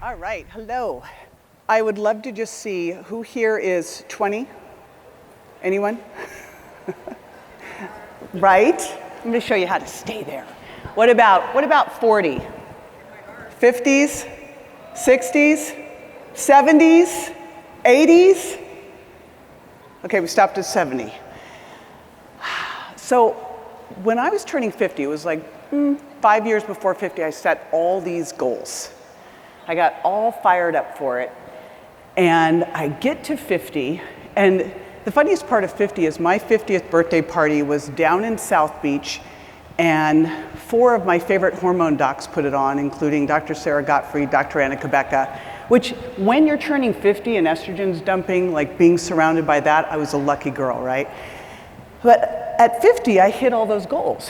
All right, hello. I would love to just see who here is 20? Anyone? Right? I'm going to show you how to stay there. What about 40? 50s? 60s? 70s? 80s? Okay, we stopped at 70. So when I was turning 50, it was like 5 years before 50, I set all these goals. I got all fired up for it. And I get to 50, and the funniest part of 50 is my 50th birthday party was down in South Beach, and 4 of my favorite hormone docs put it on, including Dr. Sarah Gottfried, Dr. Anna Kabecka, which when you're turning 50 and estrogen's dumping, like being surrounded by that, I was a lucky girl, right? But at 50, I hit all those goals.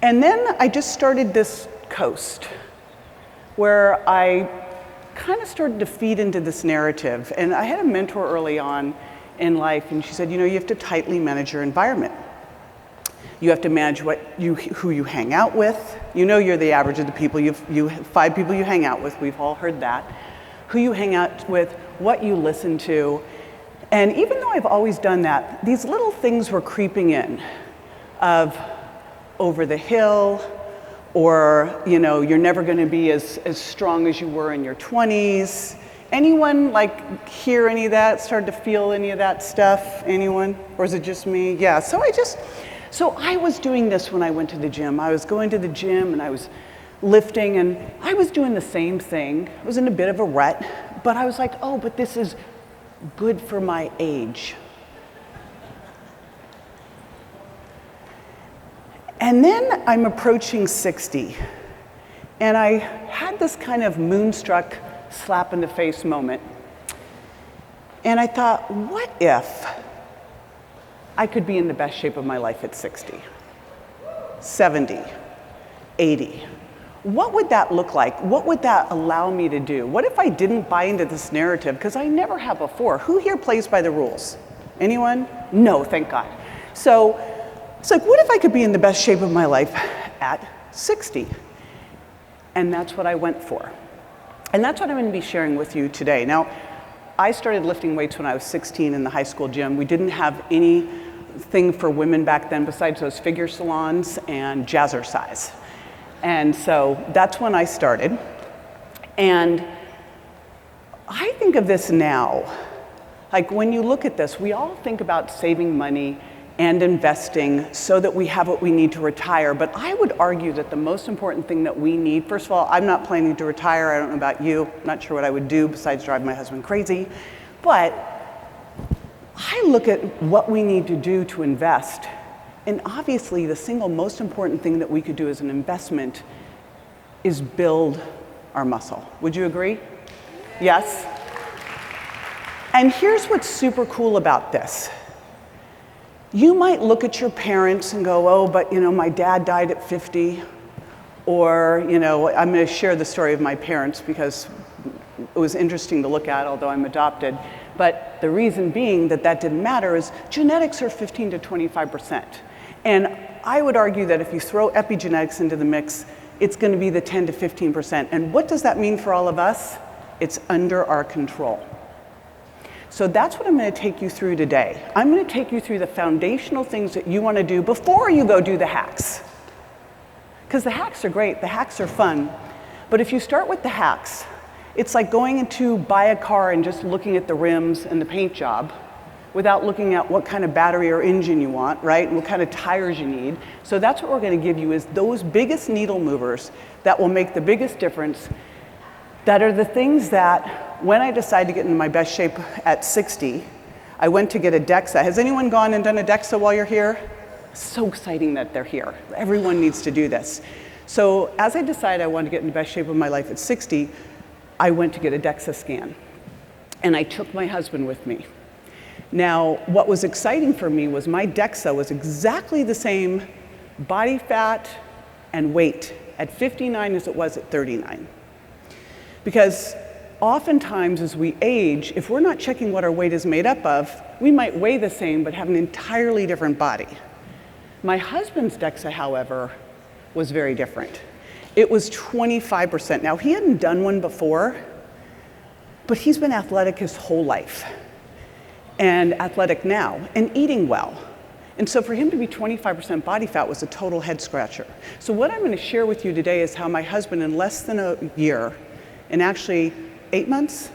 And then I just started this coast where I kind of started to feed into this narrative. And I had a mentor early on in life, and she said, you have to tightly manage your environment. You have to manage who you hang out with. You're the average of the people. You have 5 people you hang out with. We've all heard that. Who you hang out with, what you listen to. And even though I've always done that, these little things were creeping in of over the hill, or you're never going to be as strong as you were in your 20s. Anyone hear any of that, start to feel any of that stuff? Anyone? Or is it just me? Yeah, so I was doing this when I went to the gym. I was going to the gym and I was lifting, and I was doing the same thing. I was in a bit of a rut, but I was like, oh, but this is good for my age. And then I'm approaching 60, and I had this kind of moonstruck slap in the face moment. And I thought, what if I could be in the best shape of my life at 60, 70, 80? What would that look like? What would that allow me to do? What if I didn't buy into this narrative? Because I never have before. Who here plays by the rules? Anyone? No, thank God. So it's like, what if I could be in the best shape of my life at 60? And that's what I went for. And that's what I'm going to be sharing with you today. Now, I started lifting weights when I was 16 in the high school gym. We didn't have anything for women back then besides those figure salons and jazzercise. And so that's when I started. And I think of this now, like when you look at this, we all think about saving money and investing so that we have what we need to retire. But I would argue that the most important thing that we need, first of all, I'm not planning to retire. I don't know about you. I'm not sure what I would do besides drive my husband crazy. But I look at what we need to do to invest. And obviously, the single most important thing that we could do as an investment is build our muscle. Would you agree? Yes? And here's what's super cool about this. You might look at your parents and go, oh, but my dad died at 50. Or, I'm going to share the story of my parents because it was interesting to look at, although I'm adopted. But the reason being that didn't matter is genetics are 15 to 25%. And I would argue that if you throw epigenetics into the mix, it's going to be the 10 to 15%. And what does that mean for all of us? It's under our control. So that's what I'm going to take you through today. I'm going to take you through the foundational things that you want to do before you go do the hacks. Because the hacks are great, the hacks are fun. But if you start with the hacks, it's like going to buy a car and just looking at the rims and the paint job without looking at what kind of battery or engine you want, right? And what kind of tires you need. So that's what we're going to give you is those biggest needle movers that will make the biggest difference, that are the things that when I decided to get into my best shape at 60, I went to get a DEXA. Has anyone gone and done a DEXA while you're here? So exciting that they're here. Everyone needs to do this. So as I decided I wanted to get in the best shape of my life at 60, I went to get a DEXA scan. And I took my husband with me. Now, what was exciting for me was my DEXA was exactly the same body fat and weight at 59 as it was at 39. Because oftentimes as we age, if we're not checking what our weight is made up of, we might weigh the same but have an entirely different body. My husband's DEXA, however, was very different. It was 25%. Now, he hadn't done one before, but he's been athletic his whole life, and athletic now, and eating well. And so for him to be 25% body fat was a total head scratcher. So what I'm going to share with you today is how my husband, in less than a year, and actually 8 months,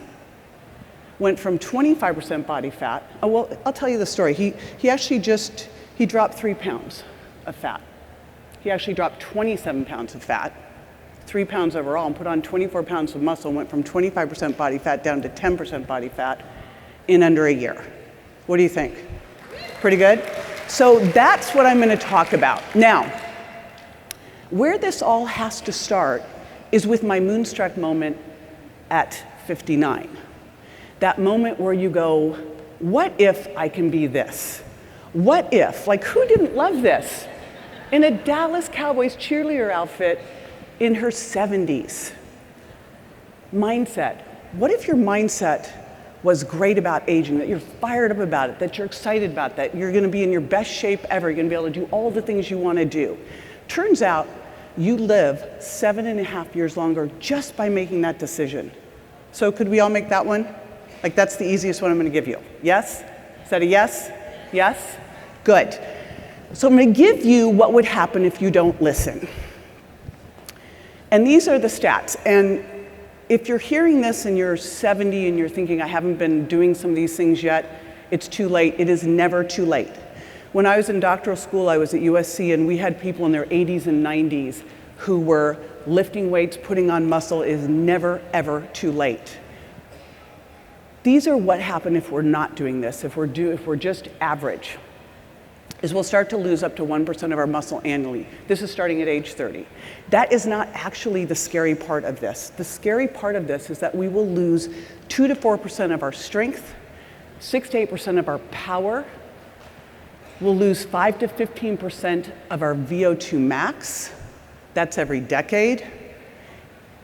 went from 25% body fat. Oh, well, I'll tell you the story. He actually he dropped 3 pounds of fat. He actually dropped 27 pounds of fat, 3 pounds overall, and put on 24 pounds of muscle, and went from 25% body fat down to 10% body fat in under a year. What do you think? Pretty good? So that's what I'm going to talk about. Now, where this all has to start is with my moonstruck moment at 59. That moment where you go, what if I can be this? What if? Like, who didn't love this? In a Dallas Cowboys cheerleader outfit in her 70s. Mindset. What if your mindset was great about aging, that you're fired up about it, that you're excited about that, you're going to be in your best shape ever, you're going to be able to do all the things you want to do? Turns out you live 7.5 years longer just by making that decision. So could we all make that one? Like, that's the easiest one I'm going to give you. Yes? Is that a yes? Yes? Good. So I'm going to give you what would happen if you don't listen. And these are the stats. And if you're hearing this and you're 70 and you're thinking, I haven't been doing some of these things yet, it's too late. It is never too late. When I was in doctoral school, I was at USC, and we had people in their 80s and 90s who were lifting weights, putting on muscle. It is never, ever too late. These are what happen if we're not doing this, if we're just average, is we'll start to lose up to 1% of our muscle annually. This is starting at age 30. That is not actually the scary part of this. The scary part of this is that we will lose 2 to 4% of our strength, 6 to 8% of our power. We'll lose 5 to 15% of our VO2 max. That's every decade.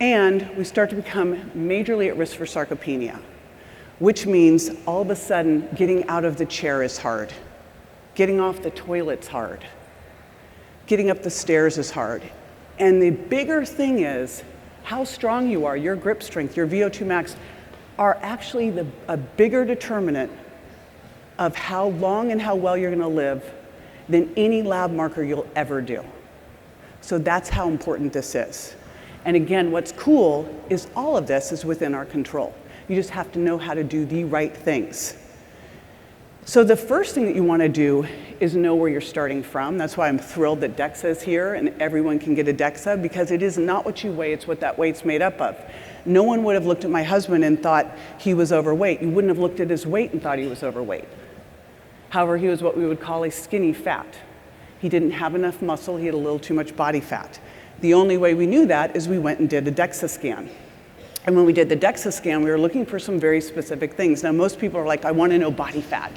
And we start to become majorly at risk for sarcopenia, which means all of a sudden getting out of the chair is hard. Getting off the toilet's hard. Getting up the stairs is hard. And the bigger thing is how strong you are, your grip strength, your VO2 max, are actually a bigger determinant of how long and how well you're going to live than any lab marker you'll ever do. So that's how important this is. And again, what's cool is all of this is within our control. You just have to know how to do the right things. So the first thing that you want to do is know where you're starting from. That's why I'm thrilled that DEXA is here and everyone can get a DEXA, because it is not what you weigh, it's what that weight's made up of. No one would have looked at my husband and thought he was overweight. You wouldn't have looked at his weight and thought he was overweight. However, he was what we would call a skinny fat. He didn't have enough muscle, he had a little too much body fat. The only way we knew that is we went and did a DEXA scan. And when we did the DEXA scan, we were looking for some very specific things. Now, most people are like, I want to know body fat.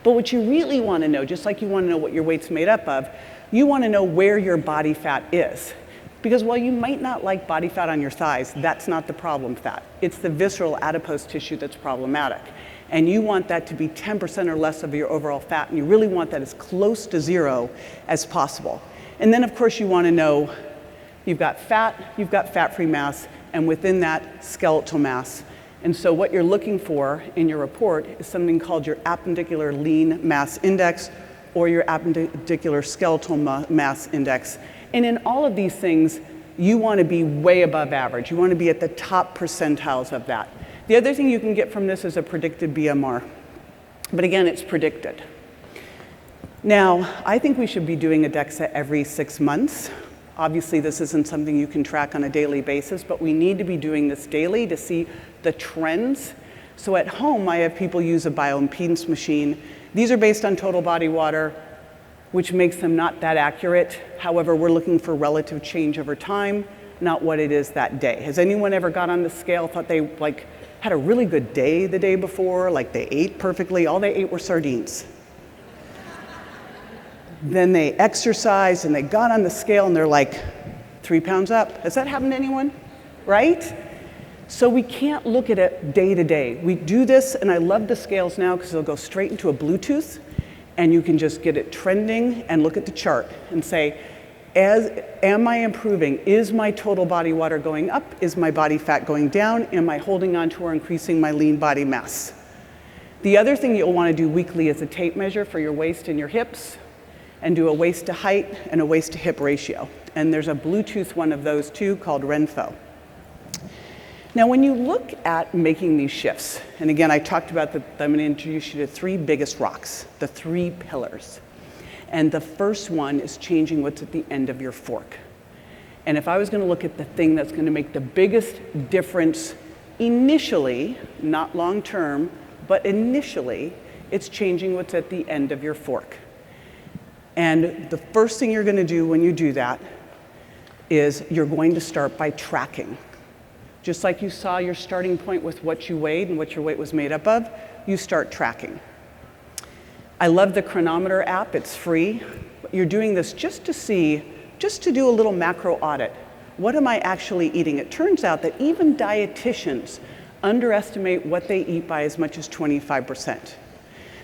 But what you really want to know, just like you want to know what your weight's made up of, you want to know where your body fat is. Because while you might not like body fat on your thighs, that's not the problem fat. It's the visceral adipose tissue that's problematic. And you want that to be 10% or less of your overall fat, and you really want that as close to zero as possible. And then, of course, you want to know you've got fat-free mass, and within that, skeletal mass. And so what you're looking for in your report is something called your appendicular lean mass index or your appendicular skeletal mass index. And in all of these things, you want to be way above average. You want to be at the top percentiles of that. The other thing you can get from this is a predicted BMR. But again, it's predicted. Now, I think we should be doing a DEXA every 6 months. Obviously, this isn't something you can track on a daily basis, but we need to be doing this daily to see the trends. So at home, I have people use a bioimpedance machine. These are based on total body water, which makes them not that accurate. However, we're looking for relative change over time, not what it is that day. Has anyone ever got on the scale, thought they had a really good day the day before, like they ate perfectly, all they ate were sardines? Then they exercised and they got on the scale and they're like 3 pounds up. Has that happened to anyone? Right? So we can't look at it day to day. We do this, and I love the scales now because they'll go straight into a Bluetooth, and you can just get it trending and look at the chart and say, Am I improving? Is my total body water going up? Is my body fat going down? Am I holding on to or increasing my lean body mass? The other thing you'll want to do weekly is a tape measure for your waist and your hips, and do a waist to height and a waist to hip ratio. And there's a Bluetooth one of those too called Renfo. Now, when you look at making these shifts, and again, I talked about that I'm going to introduce you to 3 biggest rocks, the 3 pillars. And the first one is changing what's at the end of your fork. And if I was going to look at the thing that's going to make the biggest difference initially, not long term, but initially, it's changing what's at the end of your fork. And the first thing you're going to do when you do that is you're going to start by tracking. Just like you saw your starting point with what you weighed and what your weight was made up of, you start tracking. I love the Chronometer app, it's free. You're doing this just to do a little macro audit. What am I actually eating? It turns out that even dietitians underestimate what they eat by as much as 25%.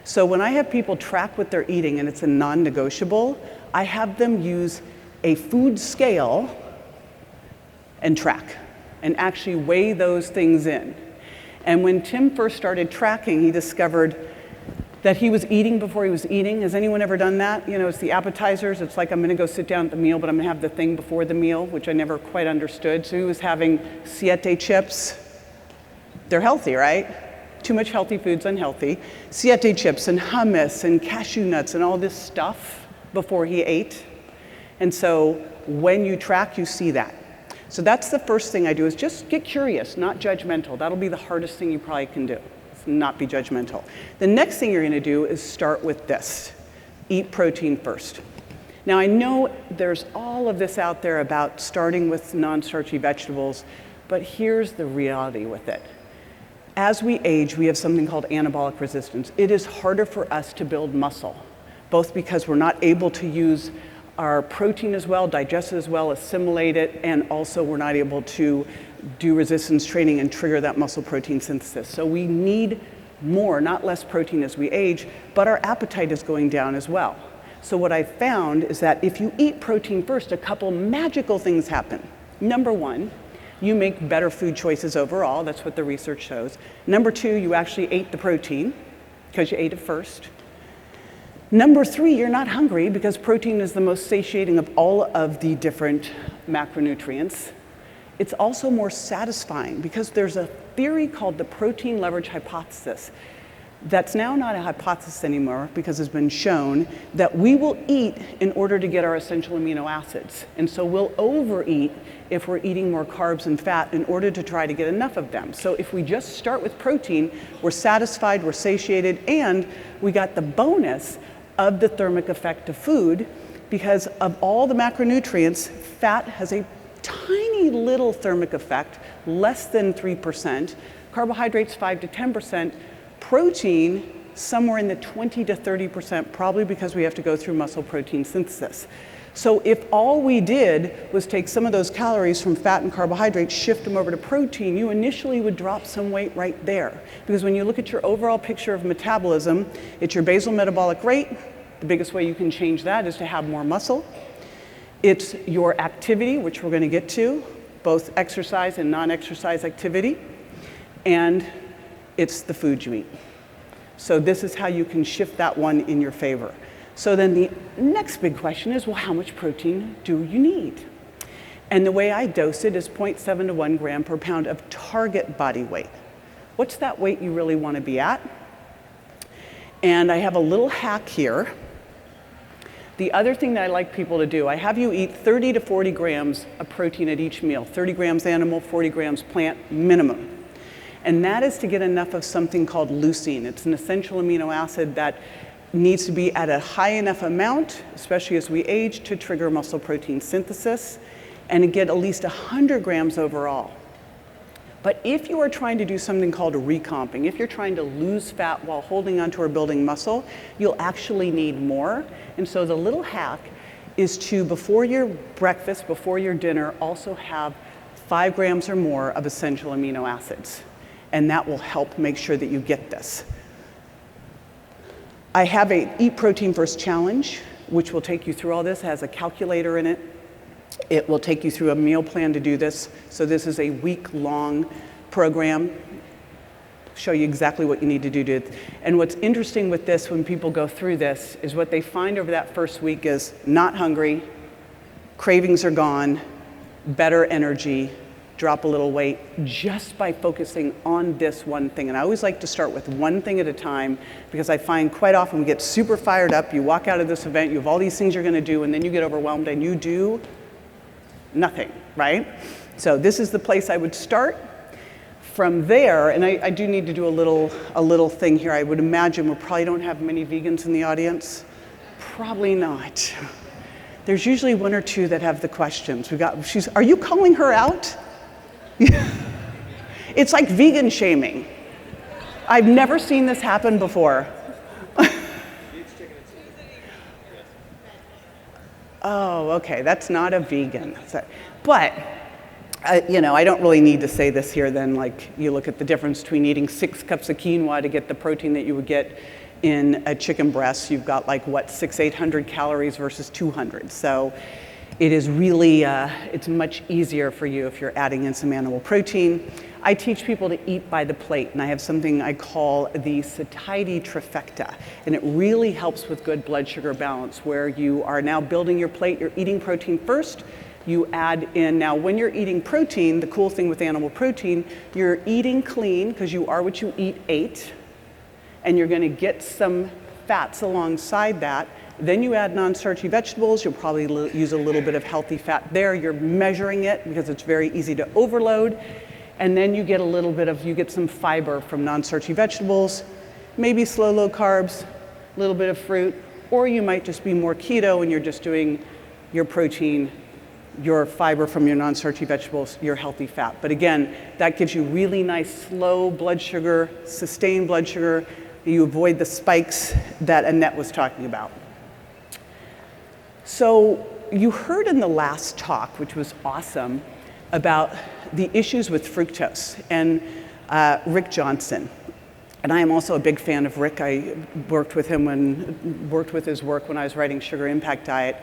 So when I have people track what they're eating and it's a non-negotiable, I have them use a food scale and track and actually weigh those things in. And when Tim first started tracking, he discovered that he was eating before he was eating. Has anyone ever done that? You know, it's the appetizers. It's like I'm gonna go sit down at the meal, but I'm gonna have the thing before the meal, which I never quite understood. So he was having Siete chips. They're healthy, right? Too much healthy food's unhealthy. Siete chips and hummus and cashew nuts and all this stuff before he ate. And so when you track, you see that. So that's the first thing I do, is just get curious, not judgmental. That'll be the hardest thing you probably can do, is not be judgmental. The next thing you're gonna do is start with this. Eat protein first. Now I know there's all of this out there about starting with non-starchy vegetables, but here's the reality with it. As we age, we have something called anabolic resistance. It is harder for us to build muscle, both because we're not able to use our protein as well, digest it as well, assimilate it, and also we're not able to do resistance training and trigger that muscle protein synthesis. So we need more, not less protein as we age, but our appetite is going down as well. So what I found is that if you eat protein first, a couple magical things happen. Number one, you make better food choices overall. That's what the research shows. Number two, you actually ate the protein because you ate it first. Number three, you're not hungry because protein is the most satiating of all of the different macronutrients. It's also more satisfying because there's a theory called the protein leverage hypothesis that's now not a hypothesis anymore because it's been shown that we will eat in order to get our essential amino acids. And so we'll overeat if we're eating more carbs and fat in order to try to get enough of them. So if we just start with protein, we're satisfied, we're satiated, and we got the bonus of the thermic effect of food because of all the macronutrients, fat has a tiny little thermic effect, less than 3%, carbohydrates 5 to 10%, protein somewhere in the 20 to 30%, probably because we have to go through muscle protein synthesis. So if all we did was take some of those calories from fat and carbohydrates, shift them over to protein, you initially would drop some weight right there. Because when you look at your overall picture of metabolism, it's your basal metabolic rate. The biggest way you can change that is to have more muscle. It's your activity, which we're going to get to, both exercise and non-exercise activity. And it's the food you eat. So this is how you can shift that one in your favor. So then the next big question is, well, how much protein do you need? And the way I dose it is 0.7 to 1 gram per pound of target body weight. What's that weight you really want to be at? And I have a little hack here. The other thing that I like people to do, I have you eat 30 to 40 grams of protein at each meal, 30 grams animal, 40 grams plant minimum. And that is to get enough of something called leucine. It's an essential amino acid that needs to be at a high enough amount, especially as we age, to trigger muscle protein synthesis, and to get at least 100 grams overall. But if you are trying to do something called recomping, if you're trying to lose fat while holding onto or building muscle, you'll actually need more. And so the little hack is to, before your breakfast, before your dinner, also have 5 grams or more of essential amino acids. And that will help make sure that you get this. I have a Eat Protein First challenge, which will take you through all this. It has a calculator in it. It will take you through a meal plan to do this. So this is a week-long program. Show you exactly what you need to do to it. And what's interesting with this when people go through this is what they find over that first week is not hungry, cravings are gone, better energy, drop a little weight just by focusing on this one thing. And I always like to start with one thing at a time because I find quite often we get super fired up, you walk out of this event, you have all these things you're gonna do, and then you get overwhelmed and you do nothing, right? So this is the place I would start. From there, and I do need to do a little thing here. I would imagine we probably don't have many vegans in the audience. Probably not. There's usually one or two that have the questions. Are you calling her out? It's like vegan shaming. I've never seen this happen before. Oh, okay, that's not a vegan. But, I don't really need to say this here then, like you look at the difference between eating 6 cups of quinoa to get the protein that you would get in a chicken breast. You've got like, 800 calories versus 200. So it is really, it's much easier for you if you're adding in some animal protein. I teach people to eat by the plate, and I have something I call the satiety trifecta, and it really helps with good blood sugar balance, where you are now building your plate, you're eating protein first, you add in, now when you're eating protein, the cool thing with animal protein, you're eating clean, because you are what you ate, and you're gonna get some fats alongside that. Then you add non-starchy vegetables, you'll probably use a little bit of healthy fat there, you're measuring it, because it's very easy to overload. And then you get you get some fiber from non-starchy vegetables, maybe slow, low carbs, a little bit of fruit, or you might just be more keto and you're just doing your protein, your fiber from your non-starchy vegetables, your healthy fat. But again, that gives you really nice, slow blood sugar, sustained blood sugar. You avoid the spikes that Annette was talking about. So you heard in the last talk, which was awesome, about the issues with fructose, and Rick Johnson. And I am also a big fan of Rick. I worked with his work when I was writing Sugar Impact Diet.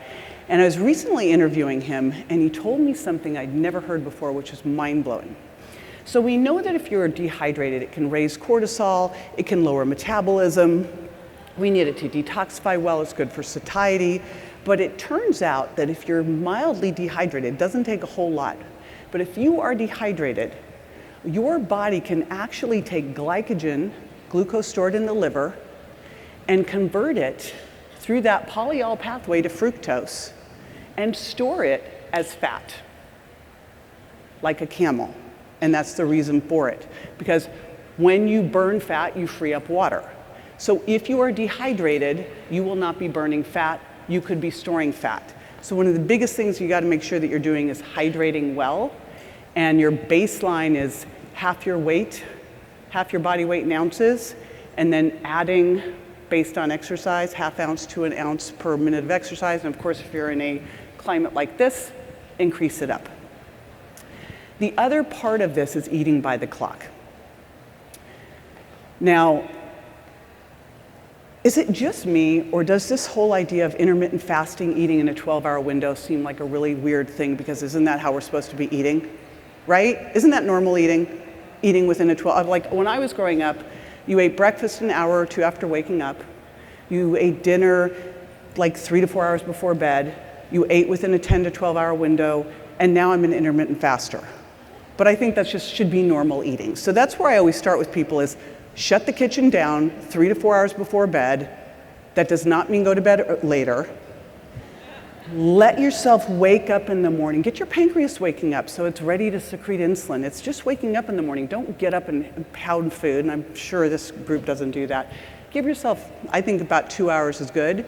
And I was recently interviewing him, and he told me something I'd never heard before, which is mind-blowing. So we know that if you're dehydrated, it can raise cortisol, it can lower metabolism. We need it to detoxify well, it's good for satiety. But it turns out that if you're mildly dehydrated, it doesn't take a whole lot. But if you are dehydrated, your body can actually take glycogen, glucose stored in the liver, and convert it through that polyol pathway to fructose and store it as fat, like a camel. And that's the reason for it. Because when you burn fat, you free up water. So if you are dehydrated, you will not be burning fat, you could be storing fat. So one of the biggest things you gotta make sure that you're doing is hydrating well, and your baseline is half your weight, half your body weight in ounces, and then adding, based on exercise, ½ ounce to an ounce per minute of exercise. And of course, if you're in a climate like this, increase it up. The other part of this is eating by the clock. Now, is it just me, or does this whole idea of intermittent fasting, eating in a 12-hour window, seem like a really weird thing? Because isn't that how we're supposed to be eating, right? Isn't that normal eating? Eating within a 12, like when I was growing up, you ate breakfast an hour or two after waking up. You ate dinner like 3 to 4 hours before bed. You ate within a 10 to 12-hour window, and now I'm an intermittent faster. But I think that just should be normal eating. So that's where I always start with people is, shut the kitchen down 3 to 4 hours before bed. That does not mean go to bed later. Let yourself wake up in the morning. Get your pancreas waking up so it's ready to secrete insulin. It's just waking up in the morning. Don't get up and pound food, and I'm sure this group doesn't do that. Give yourself, I think about 2 hours is good.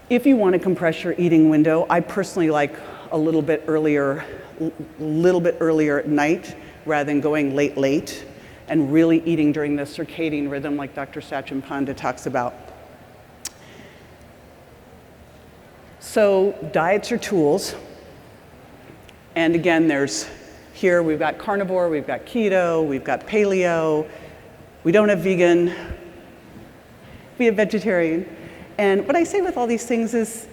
If you want to compress your eating window, I personally like a little bit earlier at night rather than going late. And really eating during the circadian rhythm like Dr. Sachin Panda talks about. So diets are tools. And again, here we've got carnivore, we've got keto, we've got paleo, we don't have vegan, we have vegetarian. And what I say with all these things is,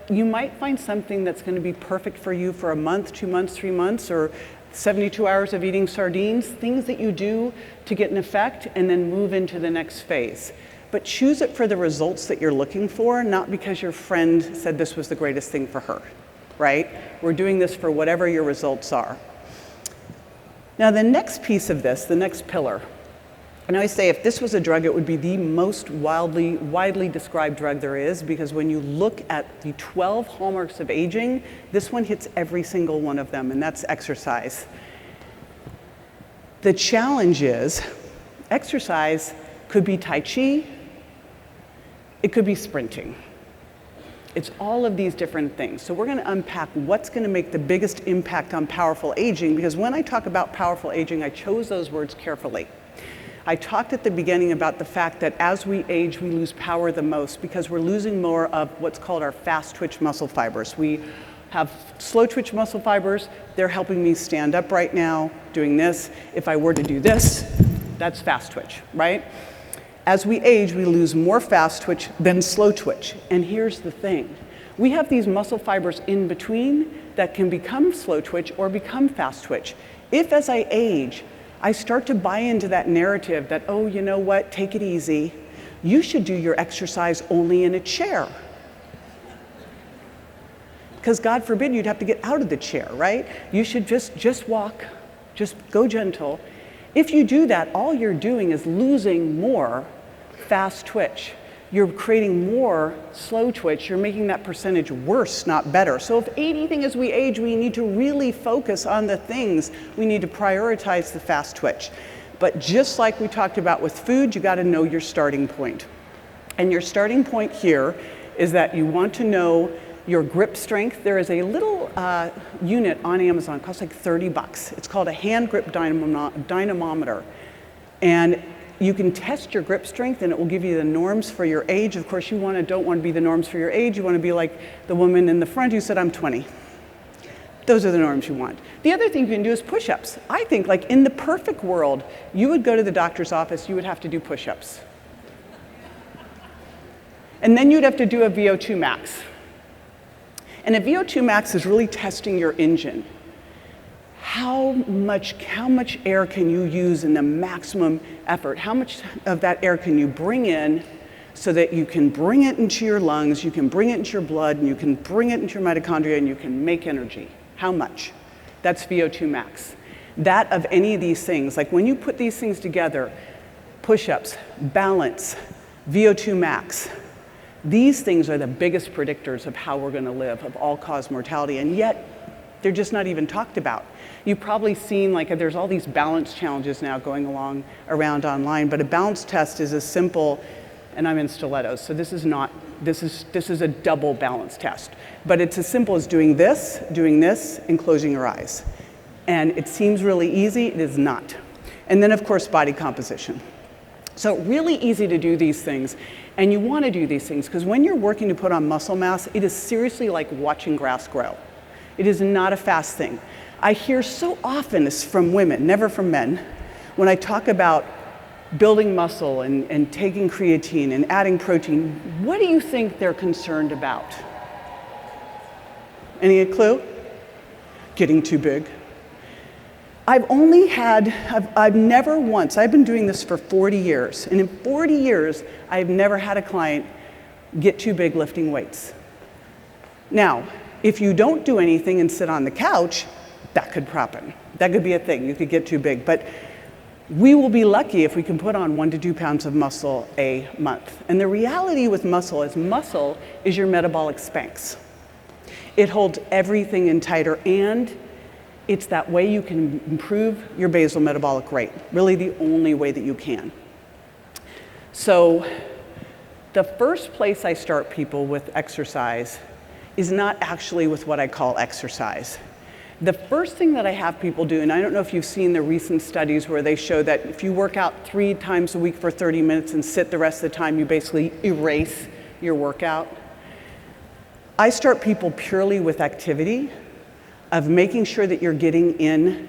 you might find something that's going to be perfect for you for a month, 2 months, 3 months, or 72 hours of eating sardines, things that you do to get an effect and then move into the next phase. But choose it for the results that you're looking for, not because your friend said this was the greatest thing for her, right? We're doing this for whatever your results are. Now the next piece of this, the next pillar, and I always say if this was a drug, it would be the most widely described drug there is, because when you look at the 12 hallmarks of aging, this one hits every single one of them, and that's exercise. The challenge is exercise could be Tai Chi, it could be sprinting. It's all of these different things. So we're going to unpack what's going to make the biggest impact on powerful aging, because when I talk about powerful aging, I chose those words carefully. I talked at the beginning about the fact that as we age, we lose power the most because we're losing more of what's called our fast twitch muscle fibers. We have slow twitch muscle fibers. They're helping me stand up right now, doing this. If I were to do this, that's fast twitch, right? As we age, we lose more fast twitch than slow twitch. And here's the thing. We have these muscle fibers in between that can become slow twitch or become fast twitch. If as I age, I start to buy into that narrative that, oh, you know what, take it easy. You should do your exercise only in a chair. Because God forbid you'd have to get out of the chair, right? You should just walk, just go gentle. If you do that, all you're doing is losing more fast twitch. You're creating more slow twitch. You're making that percentage worse, not better. So if anything as we age, we need to really focus on the things. We need to prioritize the fast twitch. But just like we talked about with food, you got to know your starting point. And your starting point here is that you want to know your grip strength. There is a little unit on Amazon, it costs like $30. It's called a hand grip dynamometer. And you can test your grip strength and it will give you the norms for your age. Of course, you don't want to be the norms for your age. You want to be like the woman in the front who said, I'm 20. Those are the norms you want. The other thing you can do is push-ups. I think like in the perfect world, you would go to the doctor's office, you would have to do push-ups. And then you'd have to do a VO2 max. And a VO2 max is really testing your engine. How much air can you use in the maximum effort? How much of that air can you bring in so that you can bring it into your lungs, you can bring it into your blood, and you can bring it into your mitochondria, and you can make energy? How much? That's VO2 max. That of any of these things, like when you put these things together, push-ups, balance, VO2 max, these things are the biggest predictors of how we're going to live, of all-cause mortality, and yet they're just not even talked about. You've probably seen like there's all these balance challenges now going around online, but a balance test is as simple, and I'm in stilettos, so this is a double balance test, but it's as simple as doing this, and closing your eyes. And it seems really easy, it is not. And then of course, body composition. So really easy to do these things, and you want to do these things because when you're working to put on muscle mass, it is seriously like watching grass grow. It is not a fast thing. I hear so often this from women, never from men, when I talk about building muscle and taking creatine and adding protein, what do you think they're concerned about? Any clue? Getting too big. I've never once, I've been doing this for 40 years, and in 40 years, I've never had a client get too big lifting weights. Now, if you don't do anything and sit on the couch, that could happen. That could be a thing, you could get too big. But we will be lucky if we can put on 1 to 2 pounds of muscle a month. And the reality with muscle is your metabolic Spanx. It holds everything in tighter, and it's that way you can improve your basal metabolic rate, really the only way that you can. So the first place I start people with exercise is not actually with what I call exercise. The first thing that I have people do, and I don't know if you've seen the recent studies where they show that if you work out 3 times a week for 30 minutes and sit the rest of the time, you basically erase your workout. I start people purely with activity, of making sure that you're getting in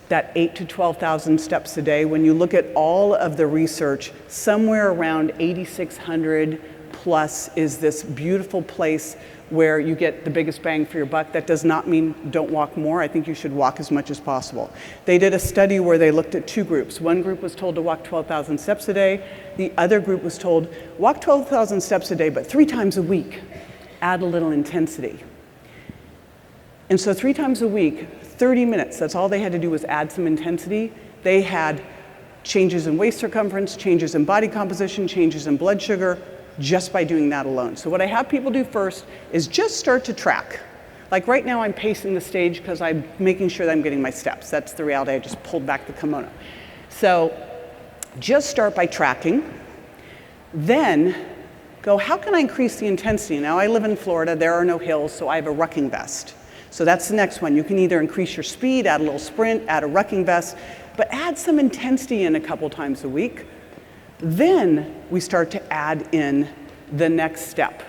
that 8,000 to 12,000 steps a day. When you look at all of the research, somewhere around 8,600 Plus is this beautiful place where you get the biggest bang for your buck. That does not mean don't walk more. I think you should walk as much as possible. They did a study where they looked at two groups. One group was told to walk 12,000 steps a day. The other group was told, walk 12,000 steps a day, but 3 times a week. Add a little intensity. And so 3 times a week, 30 minutes, that's all they had to do was add some intensity. They had changes in waist circumference, changes in body composition, changes in blood sugar, just by doing that alone. So what I have people do first is just start to track. Like right now I'm pacing the stage because I'm making sure that I'm getting my steps. That's the reality. I just pulled back the kimono. So just start by tracking. Then go, how can I increase the intensity? Now I live in Florida, there are no hills, so I have a rucking vest. So that's the next one. You can either increase your speed, add a little sprint, add a rucking vest, but add some intensity in a couple times a week. Then we start to add in the next step,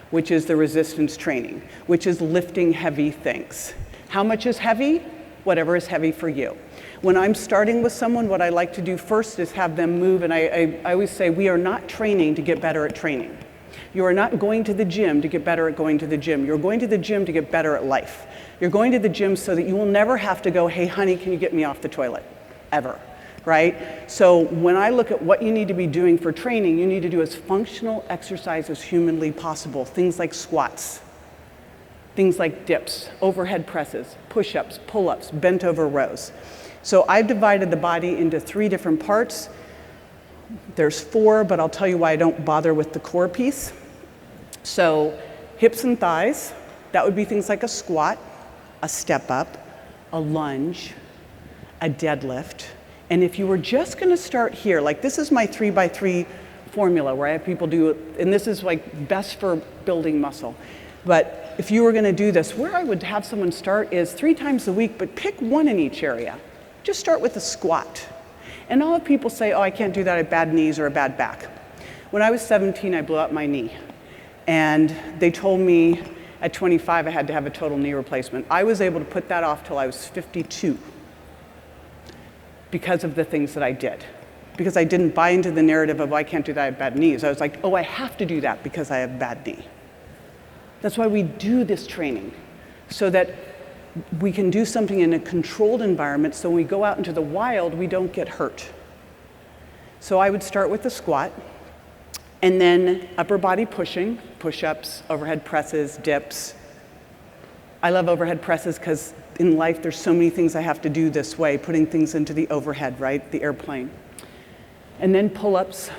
which is the resistance training, which is lifting heavy things. How much is heavy? Whatever is heavy for you. When I'm starting with someone, what I like to do first is have them move, and I always say we are not training to get better at training. You are not going to the gym to get better at going to the gym. You're going to the gym to get better at life. You're going to the gym so that you will never have to go, hey honey, can you get me off the toilet? Ever. Right? So when I look at what you need to be doing for training, you need to do as functional exercise as humanly possible. Things like squats, things like dips, overhead presses, push-ups, pull-ups, bent over rows. So I've divided the body into 3 different parts. There's 4, but I'll tell you why I don't bother with the core piece. So hips and thighs, that would be things like a squat, a step up, a lunge, a deadlift. And if you were just gonna start here, like this is my 3x3 formula where I have people do it, and this is like best for building muscle. But if you were gonna do this, where I would have someone start is 3 times a week, but pick 1 in each area. Just start with a squat. And all of people say, oh, I can't do that, I have bad knees or a bad back. When I was 17, I blew out my knee. And they told me at 25 I had to have a total knee replacement. I was able to put that off till I was 52. Because of the things that I did. Because I didn't buy into the narrative of, oh, I can't do that, I have bad knees. I was like, oh, I have to do that because I have bad knee. That's why we do this training, so that we can do something in a controlled environment, so when we go out into the wild, we don't get hurt. So I would start with the squat, and then upper body pushing, push-ups, overhead presses, dips. I love overhead presses because in life, there's so many things I have to do this way, putting things into the overhead, right? The airplane. And then pull-ups,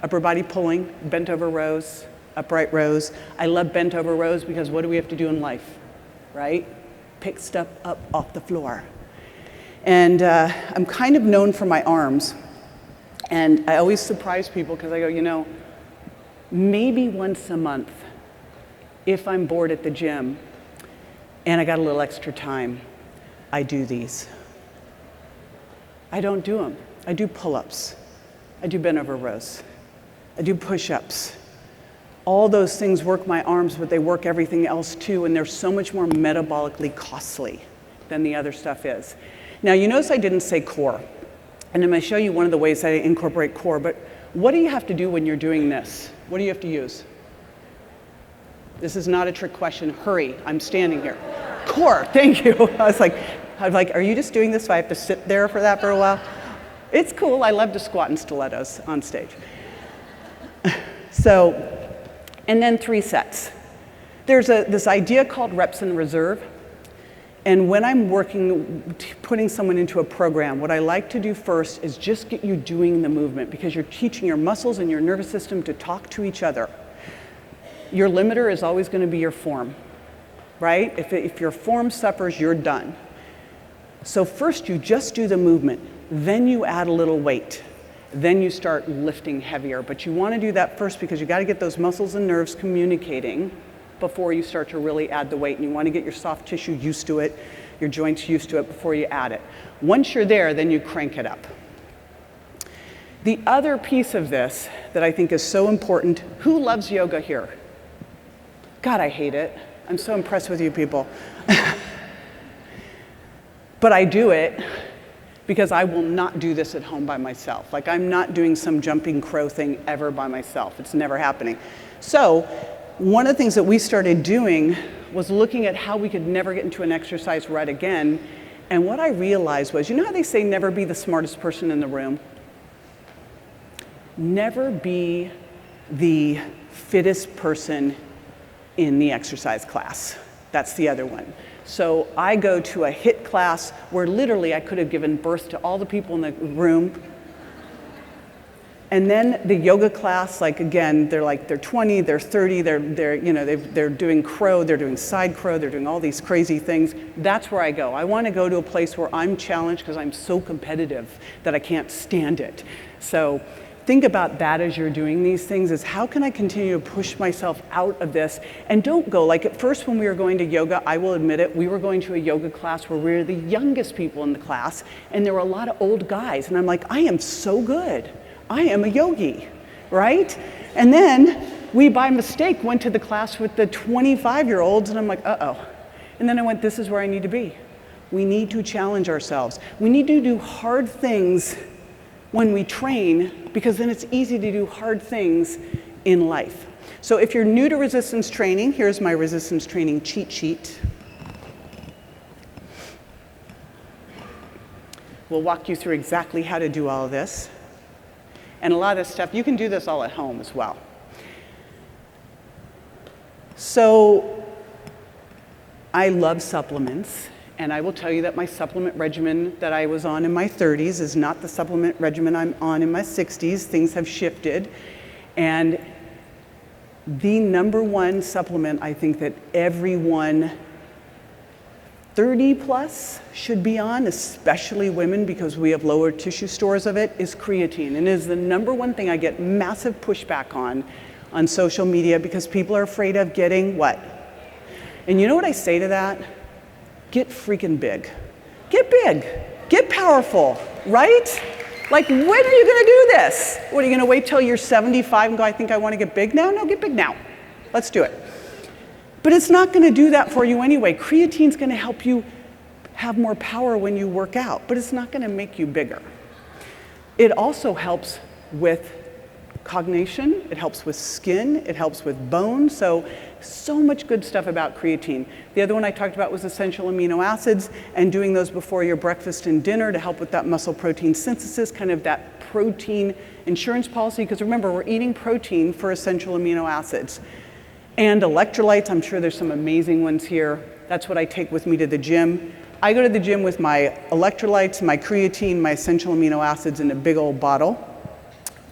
upper body pulling, bent over rows, upright rows. I love bent over rows because what do we have to do in life, right? Pick stuff up off the floor. And I'm kind of known for my arms. And I always surprise people because I go, you know, maybe once a month, if I'm bored at the gym, and I got a little extra time, I do these. I don't do them. I do pull-ups. I do bent over rows. I do push-ups. All those things work my arms, but they work everything else too, and they're so much more metabolically costly than the other stuff is. Now, you notice I didn't say core, and I'm gonna show you one of the ways that I incorporate core, but what do you have to do when you're doing this? What do you have to use? This is not a trick question. Hurry, I'm standing here. Core, thank you. I was like, are you just doing this so I have to sit there for that for a while? It's cool, I love to squat in stilettos on stage. So, and then 3 sets. There's this idea called reps in reserve. And when I'm putting someone into a program, what I like to do first is just get you doing the movement because you're teaching your muscles and your nervous system to talk to each other. Your limiter is always going to be your form, right? If your form suffers, you're done. So first you just do the movement, then you add a little weight, then you start lifting heavier. But you want to do that first because you got to get those muscles and nerves communicating before you start to really add the weight. And you want to get your soft tissue used to it, your joints used to it before you add it. Once you're there, then you crank it up. The other piece of this that I think is so important, who loves yoga here? God, I hate it. I'm so impressed with you people. But I do it because I will not do this at home by myself. Like, I'm not doing some jumping crow thing ever by myself. It's never happening. So one of the things that we started doing was looking at how we could never get into an exercise rut again. And what I realized was, you know how they say never be the smartest person in the room? Never be the fittest person in the exercise class. That's the other one. So I go to a HIIT class where literally I could have given birth to all the people in the room. And then the yoga class, like, again, they're 20, they're 30, they're doing crow, they're doing side crow, they're doing all these crazy things. That's where I go. I want to go to a place where I'm challenged because I'm so competitive that I can't stand it. So think about that as you're doing these things, is how can I continue to push myself out of this? And don't go, like at first when we were going to yoga, I will admit it, we were going to a yoga class where we were the youngest people in the class, and there were a lot of old guys. And I'm like, I am so good. I am a yogi, right? And then we, by mistake, went to the class with the 25-year-olds, and I'm like, uh-oh. And then I went, this is where I need to be. We need to challenge ourselves. We need to do hard things when we train, because then it's easy to do hard things in life. So if you're new to resistance training, here's my resistance training cheat sheet. We'll walk you through exactly how to do all of this. And a lot of this stuff, you can do this all at home as well. So I love supplements. And I will tell you that my supplement regimen that I was on in my 30s is not the supplement regimen I'm on in my 60s. Things have shifted. And the number one supplement I think that everyone 30 plus should be on, especially women because we have lower tissue stores of it, is creatine. And it is the number one thing I get massive pushback on social media because people are afraid of getting what? And you know what I say to that? Get freaking big. Get big. Get powerful, right? Like, when are you going to do this? What, are you going to wait till you're 75 and go, I think I want to get big now? No, get big now. Let's do it. But it's not going to do that for you anyway. Creatine's going to help you have more power when you work out, but it's not going to make you bigger. It also helps with cognition, it helps with skin, it helps with bone, so much good stuff about creatine. The other one I talked about was essential amino acids, and doing those before your breakfast and dinner to help with that muscle protein synthesis, kind of that protein insurance policy, because remember, we're eating protein for essential amino acids. And electrolytes, I'm sure there's some amazing ones here. That's what I take with me to the gym. I go to the gym with my electrolytes, my creatine, my essential amino acids in a big old bottle.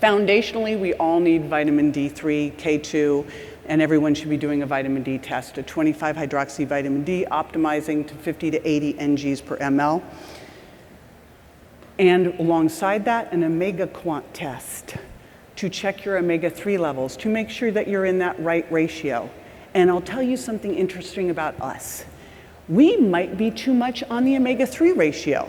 Foundationally, we all need vitamin D3, K2, and everyone should be doing a vitamin D test, a 25 hydroxy vitamin D, optimizing to 50 to 80 NGs per ml. And alongside that, an omega quant test to check your omega-3 levels, to make sure that you're in that right ratio. And I'll tell you something interesting about us. We might be too much on the omega-3 ratio.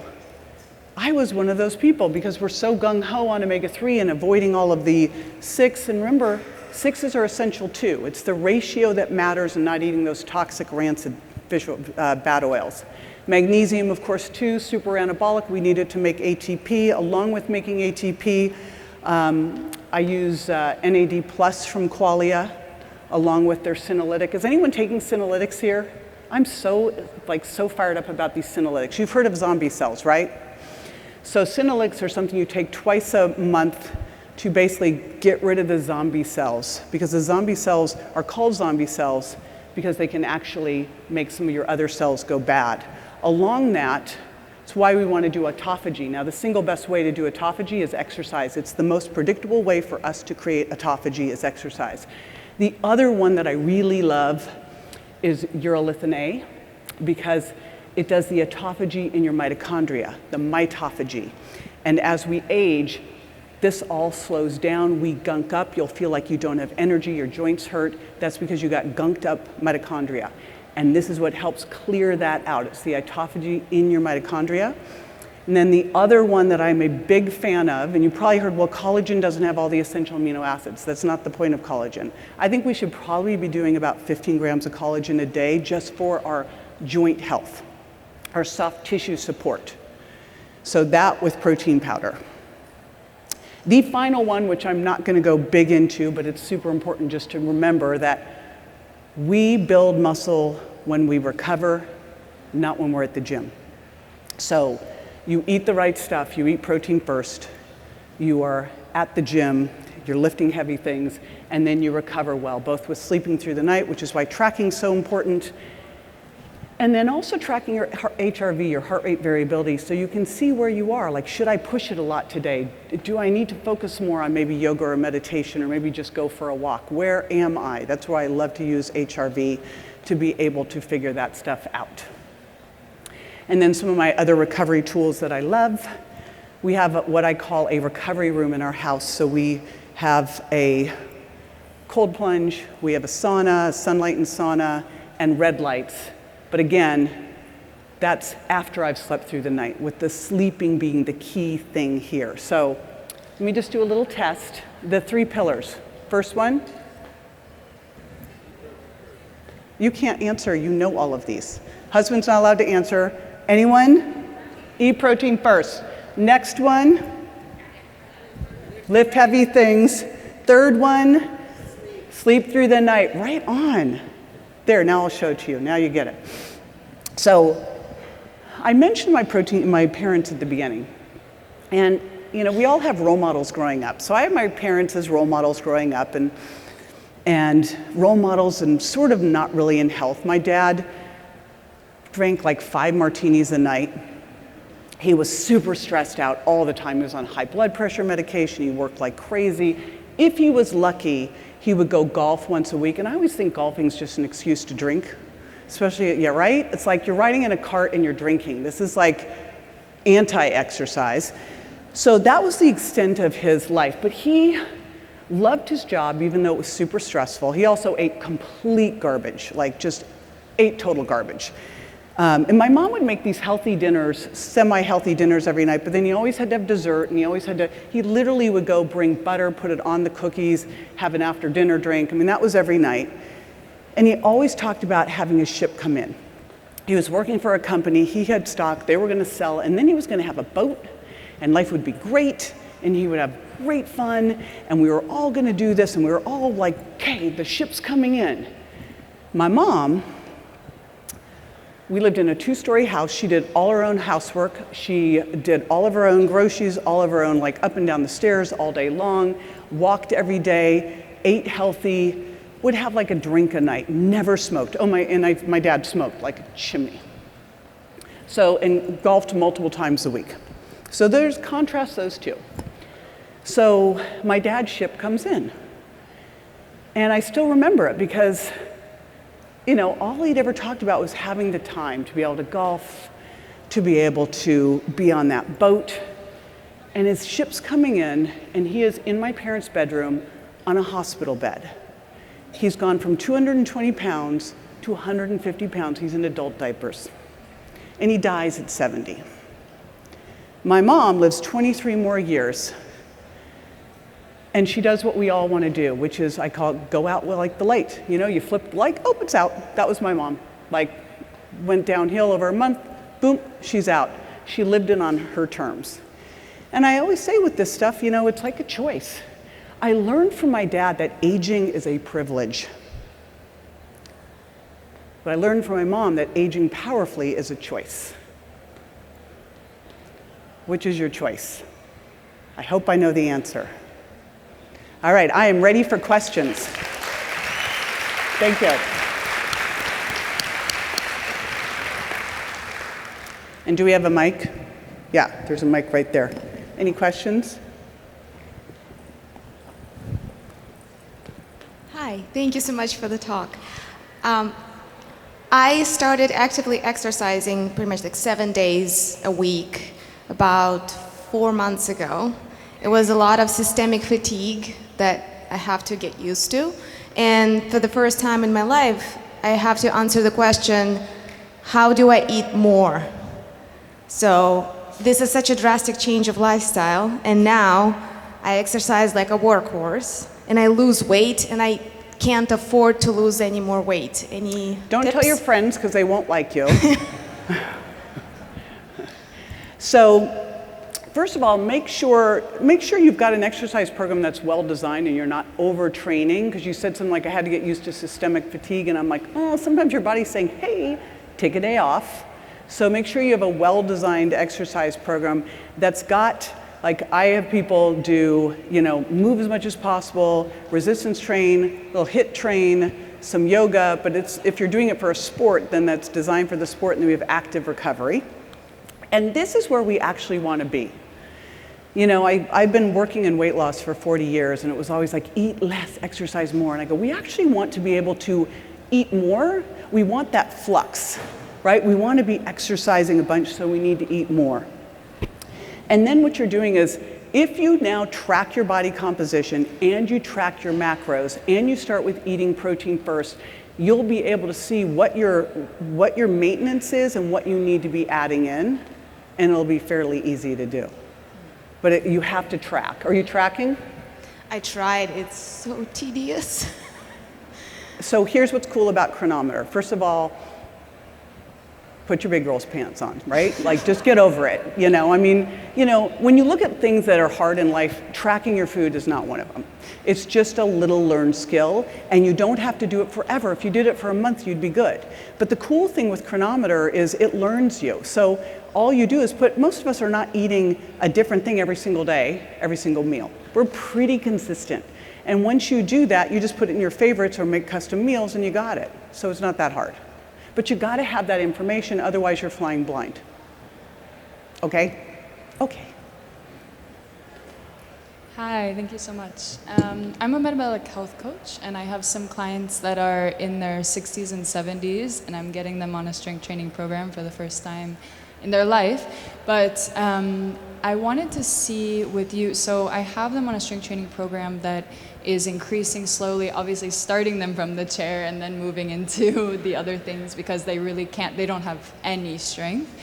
I was one of those people because we're so gung-ho on omega-3 and avoiding all of the 6. And remember, 6s are essential too. It's the ratio that matters and not eating those toxic, rancid fish, bad oils. Magnesium, of course, too, super anabolic. We need it to make ATP. Along with making ATP, I use NAD Plus from Qualia, along with their senolytic. Is anyone taking senolytics here? I'm so fired up about these senolytics. You've heard of zombie cells, right? So senolytics are something you take twice a month to basically get rid of the zombie cells, because the zombie cells are called zombie cells because they can actually make some of your other cells go bad. Along that, it's why we want to do autophagy. Now, the single best way to do autophagy is exercise. It's the most predictable way for us to create autophagy is exercise. The other one that I really love is urolithin A, because it does the autophagy in your mitochondria, the mitophagy. And as we age, this all slows down. We gunk up. You'll feel like you don't have energy. Your joints hurt. That's because you got gunked up mitochondria. And this is what helps clear that out. It's the autophagy in your mitochondria. And then the other one that I'm a big fan of, and you probably heard, well, collagen doesn't have all the essential amino acids. That's not the point of collagen. I think we should probably be doing about 15 grams of collagen a day just for our joint health, our soft tissue support. So that with protein powder. The final one, which I'm not going to go big into, but it's super important just to remember that we build muscle when we recover, not when we're at the gym. So you eat the right stuff, you eat protein first, you are at the gym, you're lifting heavy things, and then you recover well, both with sleeping through the night, which is why tracking is so important, and then also tracking your HRV, your heart rate variability, so you can see where you are. Like, should I push it a lot today? Do I need to focus more on maybe yoga or meditation, or maybe just go for a walk? Where am I? That's why I love to use HRV to be able to figure that stuff out. And then some of my other recovery tools that I love, we have what I call a recovery room in our house. So we have a cold plunge, we have a sauna, sunlight and sauna, and red lights. But again, that's after I've slept through the night, with the sleeping being the key thing here. So let me just do a little test. The 3 pillars. First one. You can't answer, you know all of these. Husband's not allowed to answer. Anyone? Eat protein first. Next one. Lift heavy things. Third one. Sleep through the night. Right on. There, now I'll show it to you. Now you get it. So I mentioned my parents at the beginning. And we all have role models growing up. So I have my parents as role models growing up, and role models and sort of not really in health. My dad drank like 5 martinis a night. He was super stressed out all the time. He was on high blood pressure medication. He worked like crazy. If he was lucky, he would go golf once a week. And I always think golfing is just an excuse to drink, especially, yeah, right? It's like you're riding in a cart and you're drinking. This is like anti-exercise. So that was the extent of his life. But he loved his job, even though it was super stressful. He also ate complete garbage, like just ate total garbage. And my mom would make these healthy dinners, semi-healthy dinners every night, but then he always had to have dessert, and he literally would go bring butter, put it on the cookies, have an after dinner drink. I mean, that was every night. And he always talked about having his ship come in. He was working for a company, he had stock, they were gonna sell, and then he was gonna have a boat, and life would be great, and he would have great fun, and we were all gonna do this, and we were all like, okay, the ship's coming in. My mom, we lived in a 2-story house. She did all her own housework. She did all of her own groceries, all of her own, like up and down the stairs all day long, walked every day, ate healthy, would have like a drink a night, never smoked. My dad smoked like a chimney. So, and golfed multiple times a week. So there's contrast those two. So my dad's ship comes in. And I still remember it because all he'd ever talked about was having the time to be able to golf, to be able to be on that boat. And his ship's coming in, and he is in my parents' bedroom on a hospital bed. He's gone from 220 pounds to 150 pounds. He's in adult diapers. And he dies at 70. My mom lives 23 more years. And she does what we all want to do, which is, I call it, go out like the light. You flip the light, oh, it's out. That was my mom. Like, went downhill over a month, boom, she's out. She lived it on her terms. And I always say with this stuff, it's like a choice. I learned from my dad that aging is a privilege. But I learned from my mom that aging powerfully is a choice. Which is your choice? I hope I know the answer. All right, I am ready for questions. Thank you. And do we have a mic? Yeah, there's a mic right there. Any questions? Hi, thank you so much for the talk. I started actively exercising pretty much like 7 days a week about 4 months ago. It was a lot of systemic fatigue that I have to get used to. And for the first time in my life, I have to answer the question, how do I eat more? So this is such a drastic change of lifestyle, and now I exercise like a workhorse, and I lose weight, and I can't afford to lose any more weight. Any Don't tips? tell your friends, because they won't like you. So First of all, make sure you've got an exercise program that's well designed and you're not overtraining, because you said something like I had to get used to systemic fatigue, and I'm like, oh, sometimes your body's saying, hey, take a day off. So make sure you have a well-designed exercise program that's got, like I have people do, move as much as possible, resistance train, they'll HIIT train, some yoga, but if you're doing it for a sport, then that's designed for the sport, and then we have active recovery. And this is where we actually want to be. I've been working in weight loss for 40 years, and it was always like, eat less, exercise more. And I go, we actually want to be able to eat more. We want that flux, right? We want to be exercising a bunch, so we need to eat more. And then what you're doing is, if you now track your body composition and you track your macros and you start with eating protein first, you'll be able to see what your maintenance is and what you need to be adding in, and it'll be fairly easy to do. But you have to track. Are you tracking? I tried. It's so tedious. So here's what's cool about Chronometer. First of all, put your big girl's pants on, right? Like, just get over it, when you look at things that are hard in life, tracking your food is not one of them. It's just a little learned skill, and you don't have to do it forever. If you did it for a month, you'd be good. But the cool thing with Chronometer is it learns you. So all you do is most of us are not eating a different thing every single day, every single meal. We're pretty consistent. And once you do that, you just put it in your favorites or make custom meals, and you got it. So it's not that hard. But you got to have that information, otherwise you're flying blind. Okay? Okay. Hi, thank you so much. I'm a metabolic health coach, and I have some clients that are in their 60s and 70s, and I'm getting them on a strength training program for the first time in their life. But I wanted to see with you, so I have them on a strength training program that is increasing slowly, obviously starting them from the chair and then moving into the other things, because they really they don't have any strength.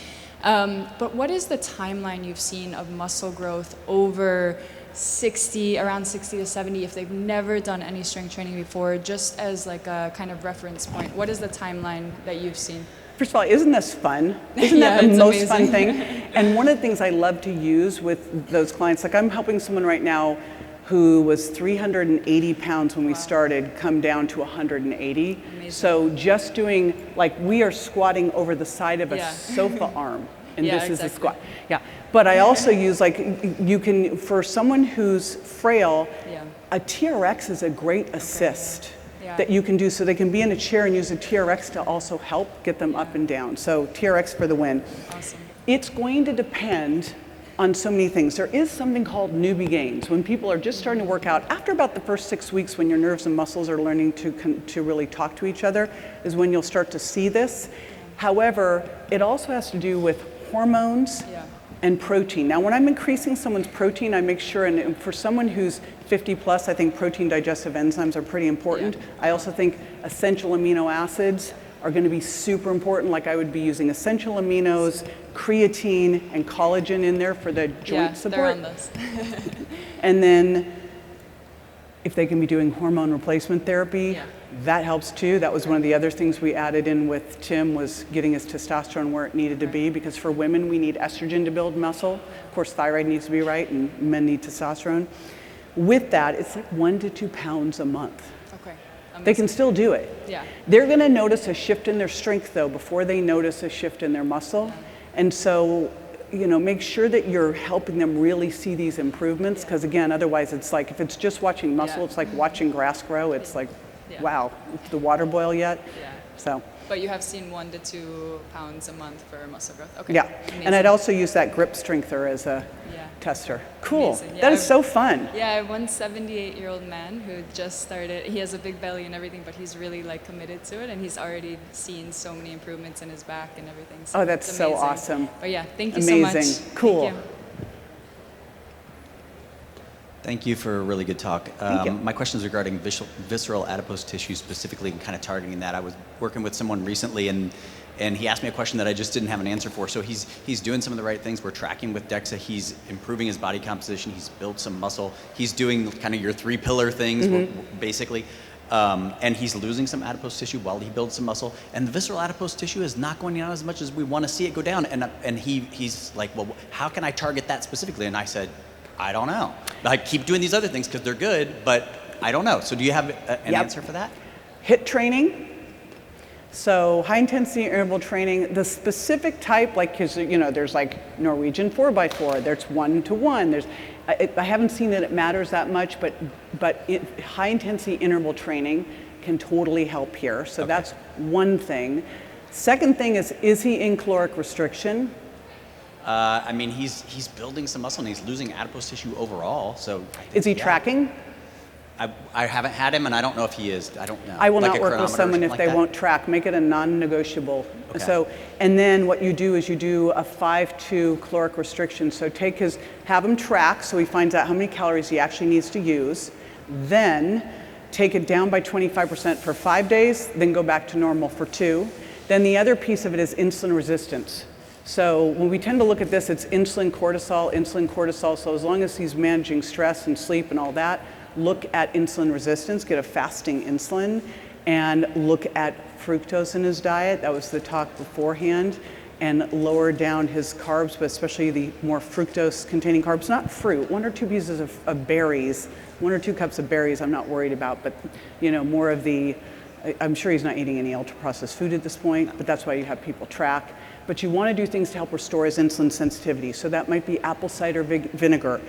But what is the timeline you've seen of muscle growth over around 60 to 70, if they've never done any strength training before, just as like a kind of reference point? What is the timeline that you've seen? First of all, isn't this fun? Isn't that the most fun thing? And one of the things I love to use with those clients, like I'm helping someone right now who was 380 pounds when we started, come down to 180. Amazing. So just doing, like, we are squatting over the side of a sofa arm, and this is a squat. Yeah, but I also use, like, you can, for someone who's frail, a TRX is a great assist that you can do, so they can be in a chair and use a TRX to also help get them up and down. So TRX for the win. Awesome. It's going to depend on so many things. There is something called newbie gains. When people are just starting to work out, after about the first 6 weeks, when your nerves and muscles are learning to really talk to each other, is when you'll start to see this. However, it also has to do with hormones and protein. Now, when I'm increasing someone's protein, I make sure, and for someone who's 50 plus, I think protein digestive enzymes are pretty important. I also think essential amino acids are going to be super important. Like, I would be using essential aminos, creatine, and collagen in there for the joint support. They're on this. And then if they can be doing hormone replacement therapy, that helps too. That was one of the other things we added in with Tim, was getting his testosterone where it needed to be, because for women we need estrogen to build muscle. Of course, thyroid needs to be right, and men need testosterone. With that, it's like 1 to 2 pounds a month. Okay. They can still do it. Yeah. They're going to notice a shift in their strength, though, before they notice a shift in their muscle. And so, make sure that you're helping them really see these improvements, because again, otherwise it's like, if it's just watching muscle, it's like watching grass grow. It's like, wow, did the water boil yet? Yeah. So. But you have seen 1 to 2 pounds a month for muscle growth. Okay. Yeah. Amazing. And I'd also use that grip strengther as a tester. Cool. Amazing. That is so fun. Yeah, I have one 78-year-old man who just started. He has a big belly and everything, but he's really committed to it, and he's already seen so many improvements in his back and everything. So oh, that's so awesome. But yeah, thank you amazing. So much. Cool. Thank you. Thank you for a really good talk. My question is regarding visceral adipose tissue specifically, and kind of targeting that. I was working with someone recently, and he asked me a question that I just didn't have an answer for. So he's doing some of the right things. We're tracking with DEXA. He's improving his body composition. He's built some muscle. He's doing kind of your 3 pillar things, basically. and he's losing some adipose tissue while he builds some muscle, and the visceral adipose tissue is not going down as much as we want to see it go down. And he's like, well, how can I target that specifically? And I said, I don't know. I keep doing these other things because they're good, but I don't know. So do you have an answer for that? HIIT training. So high intensity interval training, the specific type, like, cause there's like Norwegian 4x4, there's 1-to-1, I haven't seen that it matters that much, but high intensity interval training can totally help here. So that's one thing. Second thing is he in caloric restriction? I mean, he's building some muscle and he's losing adipose tissue overall. So is he tracking? I haven't had him, and I don't know if he is. I don't know. I will not work with someone if they won't track. Make it a non-negotiable. Okay. So, and then what you do is you do a 5-2 caloric restriction. So have him track so he finds out how many calories he actually needs to use. Then take it down by 25% for 5 days, then go back to normal for 2. Then the other piece of it is insulin resistance. So when we tend to look at this, it's insulin, cortisol. So as long as he's managing stress and sleep and all that, look at insulin resistance, get a fasting insulin, and look at fructose in his diet. That was the talk beforehand, and lower down his carbs, but especially the more fructose containing carbs, not fruit, 1 or 2 pieces of berries, 1 or 2 cups of berries I'm not worried about, but more of the, I'm sure he's not eating any ultra processed food at this point, but that's why you have people track. But you want to do things to help restore his insulin sensitivity. So that might be apple cider vinegar,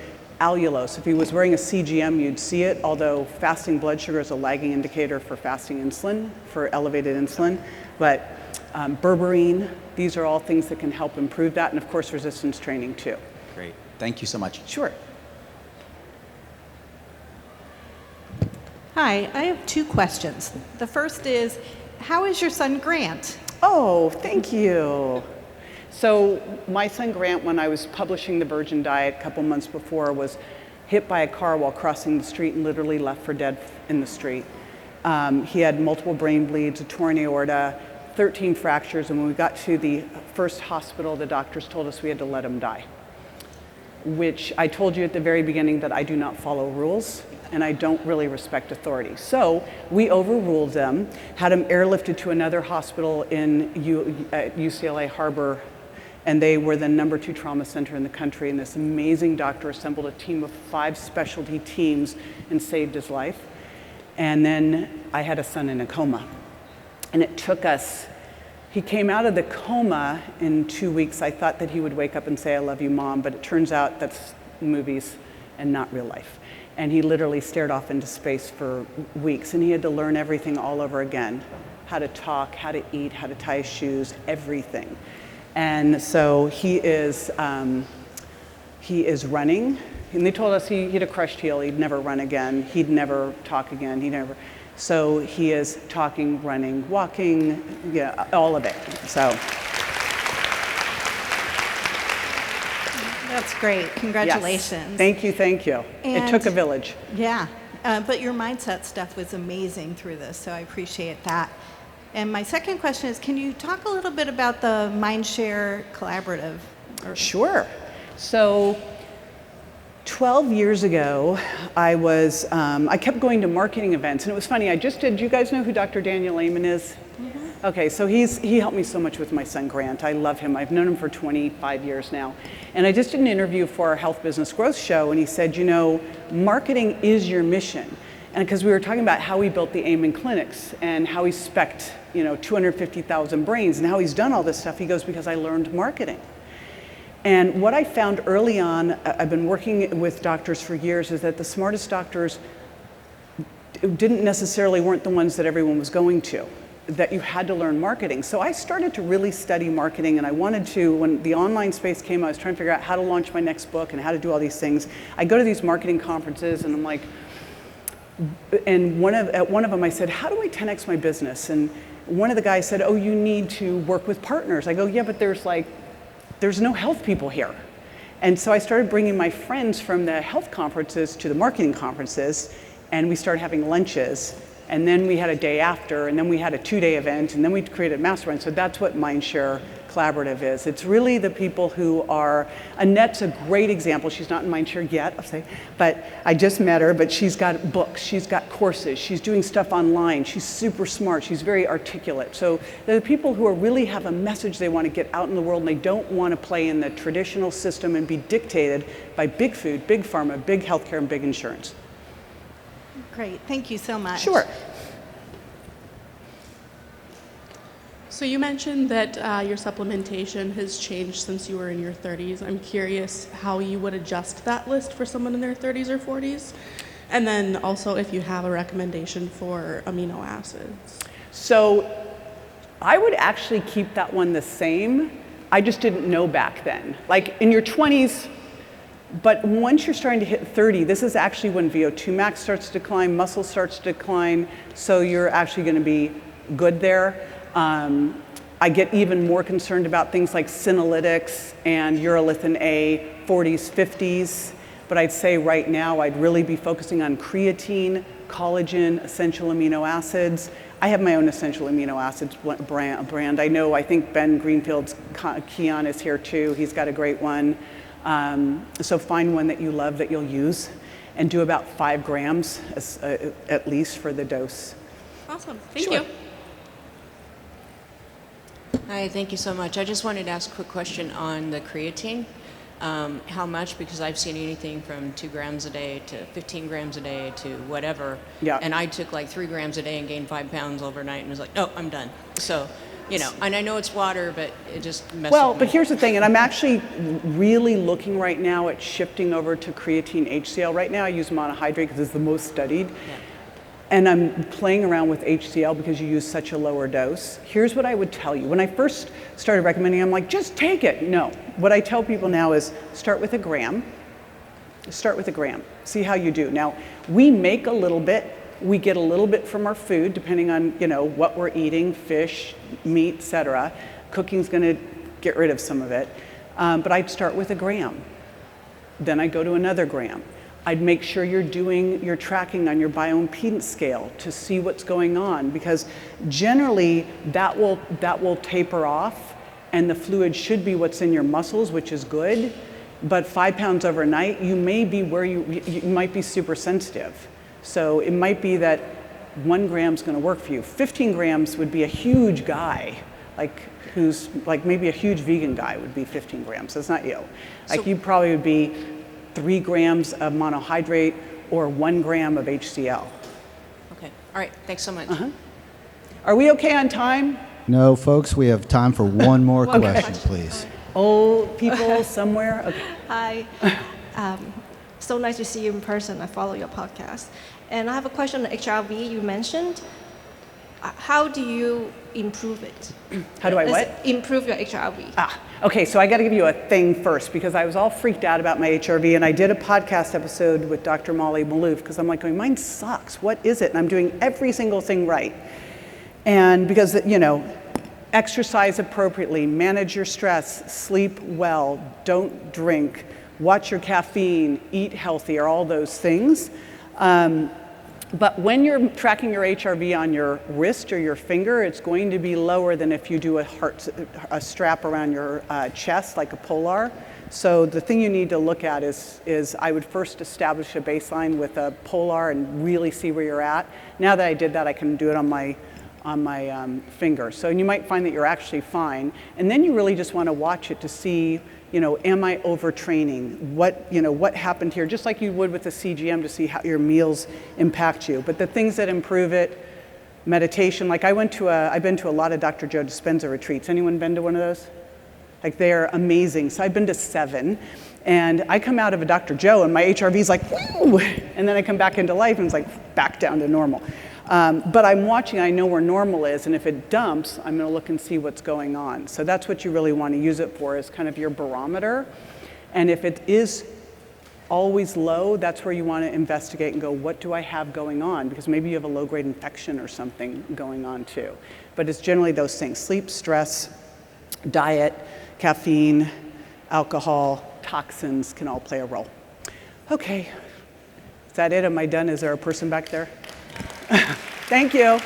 allulose. If he was wearing a CGM, you'd see it, although fasting blood sugar is a lagging indicator for fasting insulin, for elevated insulin. But berberine, these are all things that can help improve that, and of course resistance training too. Great, thank you so much. Sure. Hi, I have 2 questions. The first is, how is your son Grant? Oh, thank you. So my son Grant, when I was publishing The Virgin Diet a couple months before, was hit by a car while crossing the street and literally left for dead in the street. He had multiple brain bleeds, a torn aorta, 13 fractures, and when we got to the first hospital, the doctors told us we had to let him die, which I told you at the very beginning that I do not follow rules and I don't really respect authority. So we overruled them, had him airlifted to another hospital at UCLA Harbor, and they were the #2 trauma center in the country, and this amazing doctor assembled a team of 5 specialty teams and saved his life. And then I had a son in a coma. And it took us, he came out of the coma in 2 weeks. I thought that he would wake up and say, I love you, Mom, but it turns out that's movies and not real life. And he literally stared off into space for weeks, and he had to learn everything all over again. How to talk, how to eat, how to tie his shoes, everything. And so he is running, and they told us he had a crushed heel, he'd never run again, he'd never talk again, so he is talking, running, walking, yeah, all of it, so. That's great, congratulations. Yes. Thank you. It took a village. Yeah, but your mindset stuff was amazing through this, so I appreciate that. And my second question is, can you talk a little bit about the Mindshare Collaborative? Sure. So 12 years ago, I kept going to marketing events, and it was funny, do you guys know who Dr. Daniel Amen is? Mm-hmm. Okay, so he helped me so much with my son Grant. I love him. I've known him for 25 years now. And I just did an interview for our Health Business Growth show, and he said, marketing is your mission. And because we were talking about how he built the Amen clinics and how he spec'd 250,000 brains and how he's done all this stuff, he goes, because I learned marketing. And what I found early on, I've been working with doctors for years, is that the smartest doctors weren't the ones that everyone was going to, that you had to learn marketing. So I started to really study marketing, and I wanted to, when the online space came, I was trying to figure out how to launch my next book and how to do all these things. I go to these marketing conferences and I'm like, and at one of them I said, how do I 10x my business? And one of the guys said, oh, you need to work with partners. I go, yeah, but there's no health people here. And so I started bringing my friends from the health conferences to the marketing conferences, and we started having lunches. And then we had a day after, and then we had a 2-day event, and then we created a mastermind. So that's what Mindshare collaborative is. It's really the people who are, Annette's a great example. She's not in Mindshare yet, I'll say, but I just met her, but she's got books, she's got courses, she's doing stuff online, she's super smart, she's very articulate. So they're the people who really have a message they want to get out in the world, and they don't want to play in the traditional system and be dictated by big food, big pharma, big healthcare, and big insurance. Great, thank you so much. Sure. So you mentioned that your supplementation has changed since you were in your 30s. I'm curious how you would adjust that list for someone in their 30s or 40s. And then also if you have a recommendation for amino acids. So I would actually keep that one the same. I just didn't know back then. Like in your 20s, but once you're starting to hit 30, this is actually when VO2 max starts to decline, muscle starts to decline, so you're actually going to be good there. I get even more concerned about things like senolytics and urolithin A, 40s, 50s, but I'd say right now I'd really be focusing on creatine, collagen, essential amino acids. I have my own essential amino acids brand. I think Ben Greenfield's Keon is here too. He's got a great one. So find one that you love that you'll use and do about 5 grams at least for the dose. Awesome, thank Sure. you. Hi, thank you so much. I just wanted to ask a quick question on the creatine. How much? Because I've seen anything from 2 grams a day to 15 grams a day to whatever. Yeah. And I took like 3 grams a day and gained 5 pounds overnight and was like, oh, I'm done. So, you know, and I know it's water, but it just messes Well, with me. but here's the thing, and I'm actually really looking right now at shifting over to creatine HCl. Right now I use monohydrate because it's the most studied. Yeah. And I'm playing around with HCl because you use such a lower dose. Here's what I would tell you. When I first started recommending, I'm like, just take it. No. What I tell people now is start with a gram. Start with a gram. See how you do. Now, we make a little bit. We get a little bit from our food, depending on, you know, what we're eating, fish, meat, etc. Cooking's going to get rid of some of it. But I'd start with a gram. Then I go to another gram. I'd make sure you're tracking on your bioimpedance scale to see what's going on, because generally that will taper off, and the fluid should be what's in your muscles, which is good. But 5 pounds overnight, you may be where you might be super sensitive. So it might be that 1 gram's going to work for you. 15 grams would be a huge guy, who's like maybe a huge vegan guy would be 15 grams. That's not you. Like you probably would be 3 grams of monohydrate or 1 gram of HCl. Okay, all right, thanks so much. Are we okay on time? No, folks, we have time for one more question, please. Old people somewhere? Okay. Hi. So nice to see you in person. I follow your podcast. And I have a question on HRV you mentioned. How do you improve it? How do I what? Improve your HRV. Okay, so I got to give you a thing first, because I was all freaked out about my HRV, and I did a podcast episode with Dr. Molly Malouf, because I'm like going, mine sucks. What is it? And I'm doing every single thing right. And because, you know, exercise appropriately, manage your stress, sleep well, don't drink, watch your caffeine, eat healthy, or all those things. But when you're tracking your HRV on your wrist or your finger, it's going to be lower than if you do a strap around your chest, like a Polar. So the thing you need to look at is I would first establish a baseline with a Polar and really see where you're at. Now that I did that, I can do it on my finger. So you might find that you're actually fine. And then you really just want to watch it to see, you know, am I overtraining? What happened here? Just like you would with a CGM to see how your meals impact you. But the things that improve it, meditation, like I've been to a lot of Dr. Joe Dispenza retreats. Anyone been to one of those? Like they're amazing. So I've been to 7. And I come out of a Dr. Joe and my HRV is like, woo! And then I come back into life and it's like back down to normal. But I'm watching, I know where normal is, and if it dumps, I'm going to look and see what's going on. So that's what you really want to use it for, is kind of your barometer. And if it is always low, that's where you want to investigate and go, what do I have going on? Because maybe you have a low-grade infection or something going on too. But it's generally those things: sleep, stress, diet, caffeine, alcohol, toxins can all play a role. Okay, is that it? Am I done? Is there a person back there? Thank you.